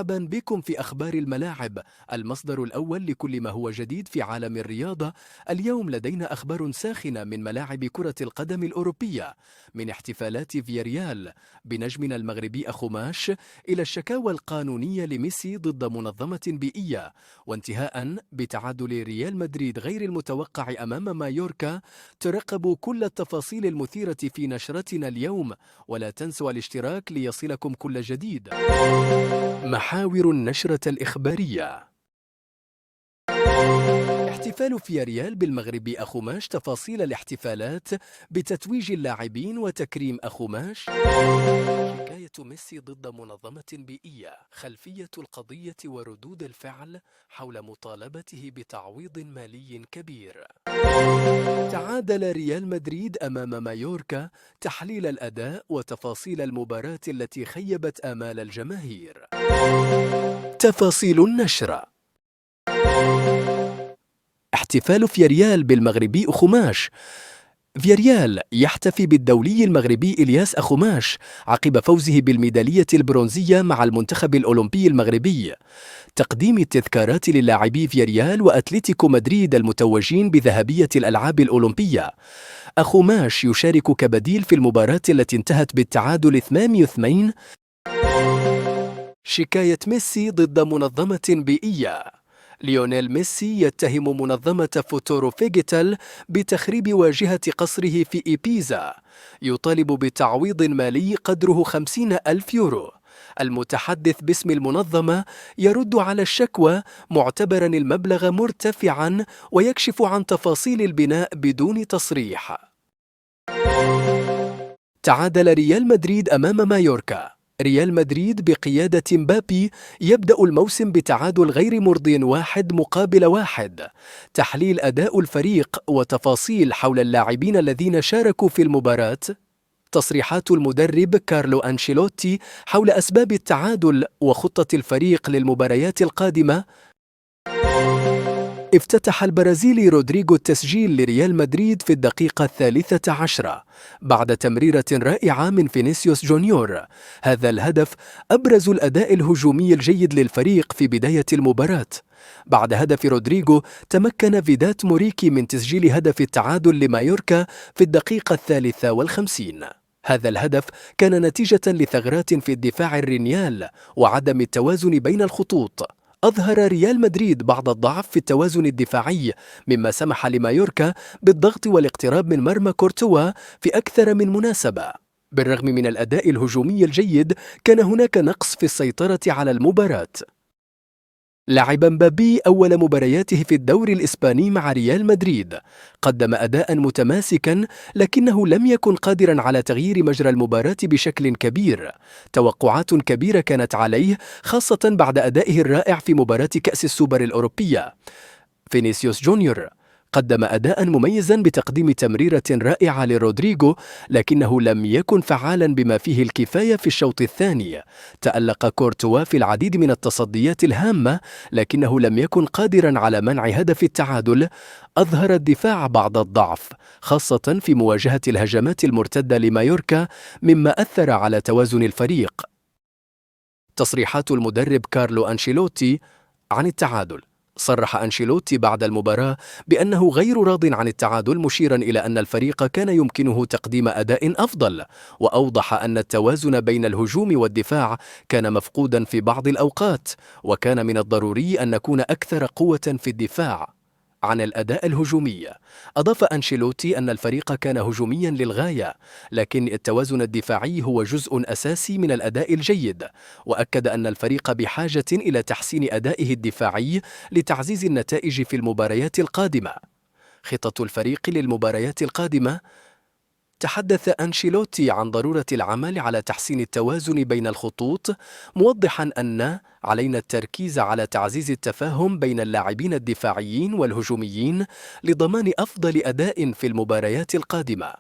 مرحبا بكم في أخبار الملاعب، المصدر الأول لكل ما هو جديد في عالم الرياضة. اليوم لدينا أخبار ساخنة من ملاعب كرة القدم الأوروبية، من احتفالات فياريال بنجمنا المغربي أخوماش إلى الشكاوى القانونية لميسي ضد منظمة بيئية، وانتهاء بتعادل ريال مدريد غير المتوقع أمام مايوركا. ترقبوا كل التفاصيل المثيرة في نشرتنا اليوم، ولا تنسوا الاشتراك ليصلكم كل جديد. محاور النشرة الإخبارية. احتفال فياريال بالمغرب أخوماش، تفاصيل الاحتفالات بتتويج اللاعبين وتكريم أخوماش. شكاية ميسي ضد منظمة بيئية، خلفية القضية وردود الفعل حول مطالبته بتعويض مالي كبير. تعادل ريال مدريد أمام مايوركا، تحليل الأداء وتفاصيل المباراة التي خيبت آمال الجماهير. تفاصيل النشرة. احتفال فياريال بالمغربي أخوماش. فياريال يحتفي بالدولي المغربي إلياس أخوماش عقب فوزه بالميدالية البرونزية مع المنتخب الأولمبي المغربي. تقديم التذكارات للاعبي فياريال وأتلتيكو مدريد المتوجين بذهبية الألعاب الأولمبية. أخوماش يشارك كبديل في المباراة التي انتهت بالتعادل 2-2. شكاية ميسي ضد منظمة بيئية. ليونيل ميسي يتهم منظمة فوتورو فيجيتال بتخريب واجهة قصره في إيبيزا، يطالب بتعويض مالي قدره 50,000 يورو. المتحدث باسم المنظمة يرد على الشكوى معتبرا المبلغ مرتفعا، ويكشف عن تفاصيل البناء بدون تصريح. تعادل ريال مدريد أمام مايوركا. ريال مدريد بقيادة مبابي يبدأ الموسم بتعادل غير مرضي 1-1. تحليل أداء الفريق وتفاصيل حول اللاعبين الذين شاركوا في المباراة. تصريحات المدرب كارلو أنشيلوتي حول أسباب التعادل وخطة الفريق للمباريات القادمة. افتتح البرازيلي رودريغو التسجيل لريال مدريد في الدقيقة 13 بعد تمريرة رائعة من فينيسيوس جونيور. هذا الهدف أبرز الأداء الهجومي الجيد للفريق في بداية المباراة. بعد هدف رودريغو تمكن فيدات موريكي من تسجيل هدف التعادل لمايوركا في الدقيقة 53. هذا الهدف كان نتيجة لثغرات في الدفاع الرينيال وعدم التوازن بين الخطوط. أظهر ريال مدريد بعض الضعف في التوازن الدفاعي، مما سمح لمايوركا بالضغط والاقتراب من مرمى كورتوا في أكثر من مناسبة. بالرغم من الأداء الهجومي الجيد، كان هناك نقص في السيطرة على المباراة. لعب مبابي أول مبارياته في الدوري الإسباني مع ريال مدريد. قدم أداء متماسكا، لكنه لم يكن قادرا على تغيير مجرى المباراة بشكل كبير. توقعات كبيرة كانت عليه، خاصة بعد أدائه الرائع في مباراة كأس السوبر الأوروبية. فينيسيوس جونيور قدم أداء مميزا بتقديم تمريرة رائعة لرودريغو، لكنه لم يكن فعالا بما فيه الكفاية في الشوط الثاني. تألق كورتوا في العديد من التصديات الهامة، لكنه لم يكن قادرا على منع هدف التعادل. أظهر الدفاع بعض الضعف، خاصة في مواجهة الهجمات المرتدة لمايوركا، مما أثر على توازن الفريق. تصريحات المدرب كارلو أنشيلوتي عن التعادل. صرح أنشيلوتي بعد المباراة بأنه غير راض عن التعادل، مشيرا إلى أن الفريق كان يمكنه تقديم أداء أفضل، وأوضح أن التوازن بين الهجوم والدفاع كان مفقودا في بعض الأوقات، وكان من الضروري أن نكون أكثر قوة في الدفاع. عن الأداء الهجومي، أضاف أنشيلوتي أن الفريق كان هجوميا للغاية، لكن التوازن الدفاعي هو جزء أساسي من الأداء الجيد، وأكد أن الفريق بحاجة إلى تحسين أدائه الدفاعي لتعزيز النتائج في المباريات القادمة. خطة الفريق للمباريات القادمة. تحدث أنشيلوتي عن ضرورة العمل على تحسين التوازن بين الخطوط، موضحا أن علينا التركيز على تعزيز التفاهم بين اللاعبين الدفاعيين والهجوميين لضمان أفضل أداء في المباريات القادمة.